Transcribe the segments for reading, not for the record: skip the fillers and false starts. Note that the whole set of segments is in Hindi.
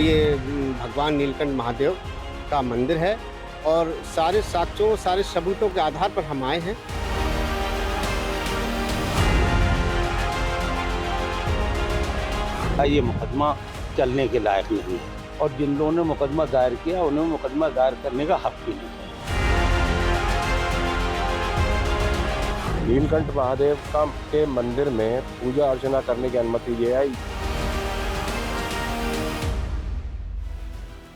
ये भगवान नीलकंठ महादेव का मंदिर है और सारे साक्ष्यों, सारे सबूतों के आधार पर हम आए हैं। ये मुकदमा चलने के लायक नहीं है और जिन लोगों ने मुकदमा दायर किया उन्हें मुकदमा दायर करने का हक भी नहीं है। नीलकंठ महादेव के मंदिर में पूजा अर्चना करने की अनुमति दी है।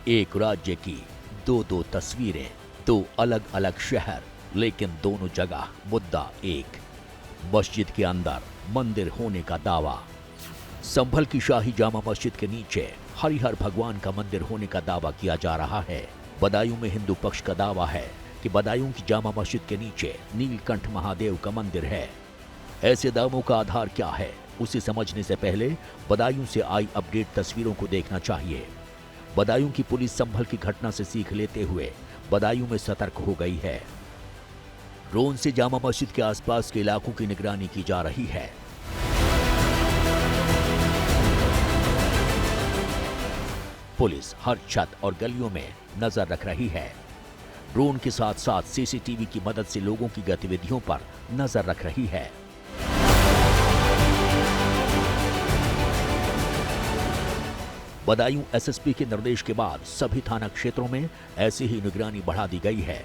एक राज्य की दो तस्वीरें, दो अलग अलग शहर, लेकिन दोनों जगह मुद्दा एक। मस्जिद के अंदर मंदिर होने का दावा। संभल की शाही जामा मस्जिद के नीचे हरिहर भगवान का मंदिर होने का दावा किया जा रहा है। बदायूं में हिंदू पक्ष का दावा है कि बदायूं की जामा मस्जिद के नीचे नीलकंठ महादेव का मंदिर है। ऐसे दावों का आधार क्या है, उसे समझने से पहले बदायूं से आई अपडेट तस्वीरों को देखना चाहिए। बदायूं की पुलिस संभल की घटना से सीख लेते हुए बदायूं में सतर्क हो गई है। ड्रोन से जामा मस्जिद के आसपास के इलाकों की निगरानी की जा रही है। पुलिस हर छत और गलियों में नजर रख रही है। ड्रोन के साथ साथ सीसीटीवी की मदद से लोगों की गतिविधियों पर नजर रख रही है। बदायूं एसएसपी के निर्देश के बाद सभी थाना क्षेत्रों में ऐसी ही निगरानी बढ़ा दी गई है।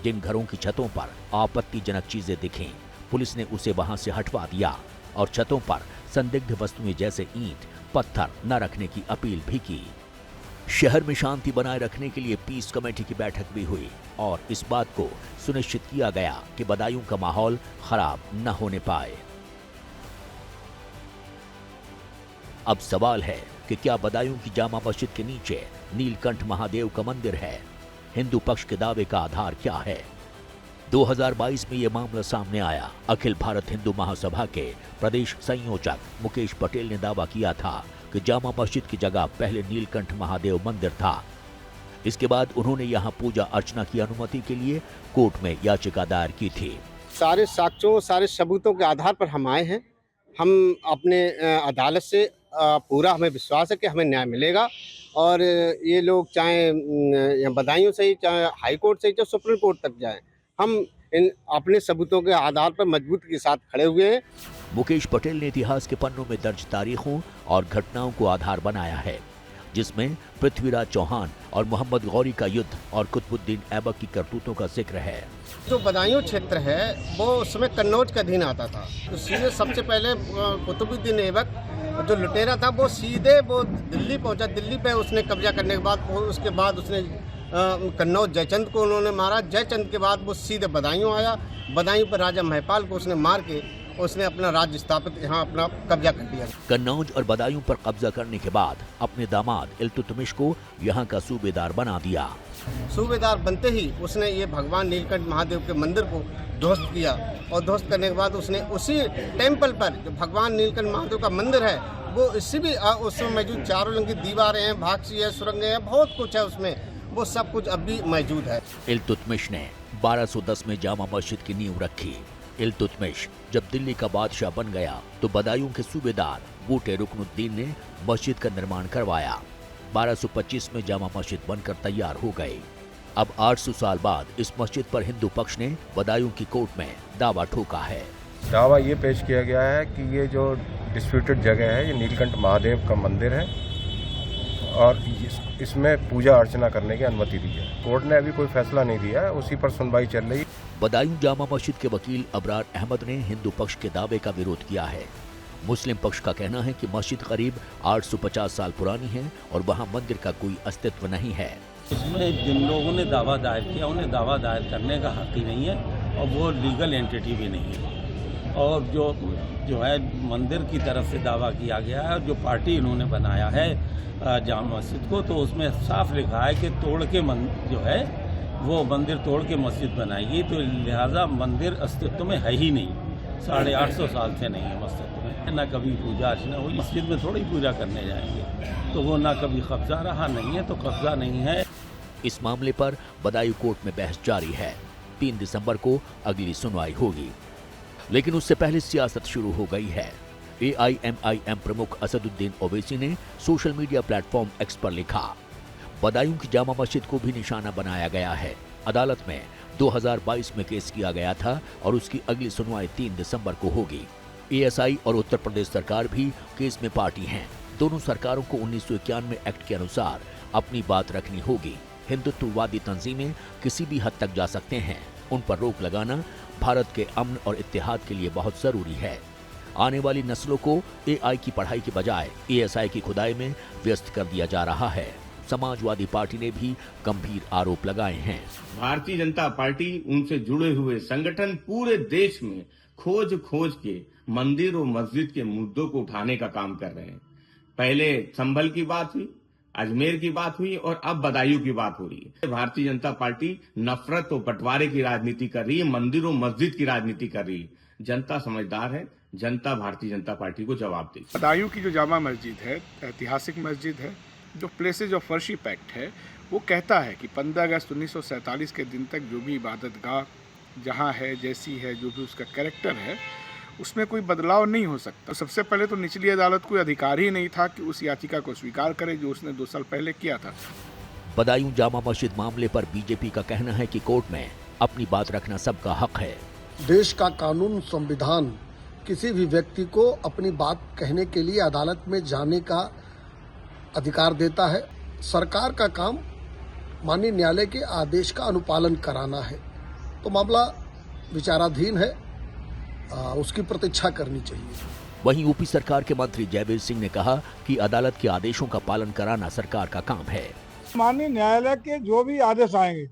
जिन घरों की छतों पर आपत्तिजनक चीजें दिखें, पुलिस ने उसे वहां से हटवा दिया और छतों पर संदिग्ध वस्तुएं जैसे ईंट, पत्थर न रखने की अपील भी की। शहर में शांति बनाए रखने के लिए पीस कमेटी की बैठक भी हुई और इस बात को सुनिश्चित किया गया कि बदायूं का माहौल खराब न होने पाए। अब सवाल है कि क्या बदायूं की जामा मस्जिद के नीचे नीलकंठ महादेव का मंदिर है? हिंदू पक्ष के दावे का आधार क्या है? 2022 में यह मामला सामने आया। अखिल भारत हिंदू महासभा के प्रदेश संयोजक मुकेश पटेल ने दावा किया था कि जामा मस्जिद की जगह पहले नीलकंठ महादेव मंदिर था। इसके बाद उन्होंने यहां पूजा अर्चना की अनुमति के लिए कोर्ट में याचिका दायर की थी। सारे साक्ष्यों, सारे सबूतों के आधार पर हम आए हैं। हम अपने अदालत से पूरा हमें विश्वास है कि हमें न्याय मिलेगा और ये लोग चाहे बदायूं से ही, चाहे हाई कोर्ट से ही, चाहे सुप्रीम कोर्ट तक जाएं, हम इन अपने सबूतों के आधार पर मजबूती के साथ खड़े हुए हैं। मुकेश पटेल ने इतिहास के पन्नों में दर्ज तारीखों और घटनाओं को आधार बनाया है, जिसमें पृथ्वीराज चौहान और मोहम्मद गौरी का युद्ध और कुतुबुद्दीन ऐबक की करतूतों का जिक्र है। जो बदायूं क्षेत्र है वो उसमें कन्नौज का अधीन आता था। तो सीधे सबसे पहले कुतुबुद्दीन ऐबक जो लुटेरा था वो सीधे वो दिल्ली पहुंचा। दिल्ली पे उसने कब्जा करने के बाद उसके बाद उसने कन्नौज जयचंद को उन्होंने मारा। जयचंद के बाद वो सीधे बदायूं आया। बदायूं पर राजा महिपाल को उसने मार के उसने अपना राज्य स्थापित यहाँ अपना कब्जा कर लिया। कन्नौज और बदायूं पर कब्जा करने के बाद अपने दामाद इल्तुतमिश को यहाँ का सूबेदार बना दिया। सूबेदार बनते ही उसने ये भगवान नीलकंठ महादेव के मंदिर को ध्वस्त किया और ध्वस्त करने के बाद उसने उसी टेम्पल पर जो भगवान नीलकंठ महादेव का मंदिर है वो इससे भी उसमें मौजूद चारों रंग की दीवारें हैं, भागसी है, सुरंगें हैं, बहुत कुछ है उसमें, वो सब कुछ अब भी मौजूद है। इल्तुतमिश ने 1210 में जामा मस्जिद की नींव रखी। इल्तुतमिश जब दिल्ली का बादशाह बन गया तो बदायूं के सूबेदार बूटे रुकनुद्दीन ने मस्जिद का निर्माण करवाया। 1225 में जामा मस्जिद बनकर तैयार हो गई। अब 800 साल बाद इस मस्जिद पर हिंदू पक्ष ने बदायूं की कोर्ट में दावा ठोका है। दावा ये पेश किया गया है कि ये जो डिस्प्यूटेड जगह है ये नीलकंठ महादेव का मंदिर है और इसमें पूजा अर्चना करने की अनुमति दी है। कोर्ट ने अभी कोई फैसला नहीं दिया है, उसी पर सुनवाई चल रही। बदायूं जामा मस्जिद के वकील अबरार अहमद ने हिंदू पक्ष के दावे का विरोध किया है। मुस्लिम पक्ष का कहना है कि मस्जिद करीब 850 साल पुरानी है और वहां मंदिर का कोई अस्तित्व नहीं है। इसमें जिन लोगों ने दावा दायर किया उन्हें दावा दायर करने का हक ही नहीं है और वो लीगल एंटिटी भी नहीं है। और जो है मंदिर की तरफ से दावा किया गया है, जो पार्टी इन्होंने बनाया है जामा मस्जिद को, तो उसमें साफ लिखा है कि तोड़ के जो है वो मंदिर तोड़ के मस्जिद बनाएगी, तो लिहाजा मंदिर अस्तित्व में है ही नहीं। 850 साल से नहीं है अस्तित्व में। ना कभी पूजा अर्चना हुई, मस्जिद में थोड़ी पूजा करने जाएंगे, तो वो ना कभी कब्जा रहा, नहीं है तो कब्जा नहीं है। इस मामले पर बदायूं कोर्ट में बहस जारी है। 3 दिसंबर को अगली सुनवाई होगी, लेकिन उससे पहले सियासत शुरू हो गई है। AIMIM प्रमुख असदुद्दीन ओवैसी ने सोशल मीडिया प्लेटफॉर्म एक्स पर लिखा, बदायूं की जामा मस्जिद को भी निशाना बनाया गया है। अदालत में 2022 में केस किया गया था और उसकी अगली सुनवाई 3 दिसंबर को होगी। ASI और उत्तर प्रदेश सरकार भी केस में पार्टी हैं। दोनों सरकारों को 1991 एक्ट के अनुसार अपनी बात रखनी होगी। हिंदुत्ववादी तंजीमें किसी भी हद तक जा सकते हैं, उन पर रोक लगाना भारत के अमन और इत्तेहाद के लिए बहुत जरूरी है। आने वाली नस्लों को AI की पढ़ाई के बजाय ASI की खुदाई में व्यस्त कर दिया जा रहा है। समाजवादी पार्टी ने भी गंभीर आरोप लगाए हैं। भारतीय जनता पार्टी उनसे जुड़े हुए संगठन पूरे देश में खोज के मंदिर और मस्जिद के मुद्दों को उठाने का काम कर रहे हैं। पहले संभल की बात हुई, अजमेर की बात हुई और अब बदायूं की बात हो रही है। भारतीय जनता पार्टी नफरत और बंटवारे की राजनीति कर रही है, मंदिर और मस्जिद की राजनीति कर रही है। जनता समझदार है, जनता भारतीय जनता पार्टी को जवाब देगी। बदायूं की जो जामा मस्जिद है, ऐतिहासिक मस्जिद है, जो प्लेसेज ऑफ वर्शिप एक्ट है, वो कहता है कि 15 अगस्त 1947 के दिन तक जो भी इबादतगाह जहाँ है, जैसी है, जो भी उसका कैरेक्टर है, उसमें कोई बदलाव नहीं हो सकता। सबसे पहले तो निचली अदालत कोई अधिकार ही नहीं था कि उस याचिका को स्वीकार करे जो उसने 2 साल पहले किया था। बदायूं जामा मस्जिद मामले पर बीजेपी का कहना है कि कोर्ट में अपनी बात रखना सबका हक है। देश का कानून, संविधान किसी भी व्यक्ति को अपनी बात कहने के लिए अदालत में जाने का अधिकार देता है। सरकार का काम माननीय न्यायालय के आदेश का अनुपालन कराना है। तो मामला विचाराधीन है, उसकी प्रतीक्षा करनी चाहिए। वहीं यूपी सरकार के मंत्री जयवीर सिंह ने कहा कि अदालत के आदेशों का पालन कराना सरकार का काम है। माननीय न्यायालय के जो भी आदेश आएंगे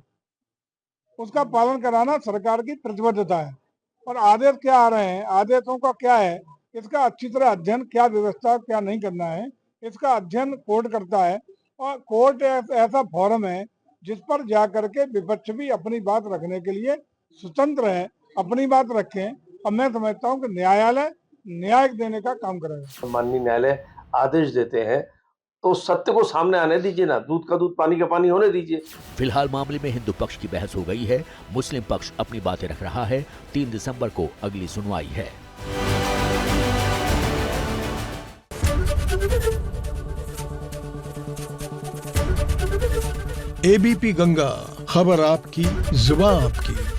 उसका पालन कराना सरकार की प्रतिबद्धता है। और आदेश क्या आ रहे हैं, आदेशों का क्या है, इसका अच्छी तरह अध्ययन, क्या व्यवस्था क्या नहीं करना है, इसका अध्ययन कोर्ट करता है। और कोर्ट ऐसा फोरम है जिस पर जाकर के विपक्ष भी अपनी बात रखने के लिए स्वतंत्र है, अपनी बात रखें। और मैं समझता हूँ कि न्यायालय न्याय देने का काम करेगा। माननीय न्यायालय आदेश देते हैं तो सत्य को सामने आने दीजिए ना, दूध का दूध पानी का पानी होने दीजिए। फिलहाल मामले में हिंदू पक्ष की बहस हो गई है, मुस्लिम पक्ष अपनी बातें रख रहा है। 3 दिसंबर को अगली सुनवाई है। ABP गंगा, खबर आपकी, जुबान आपकी।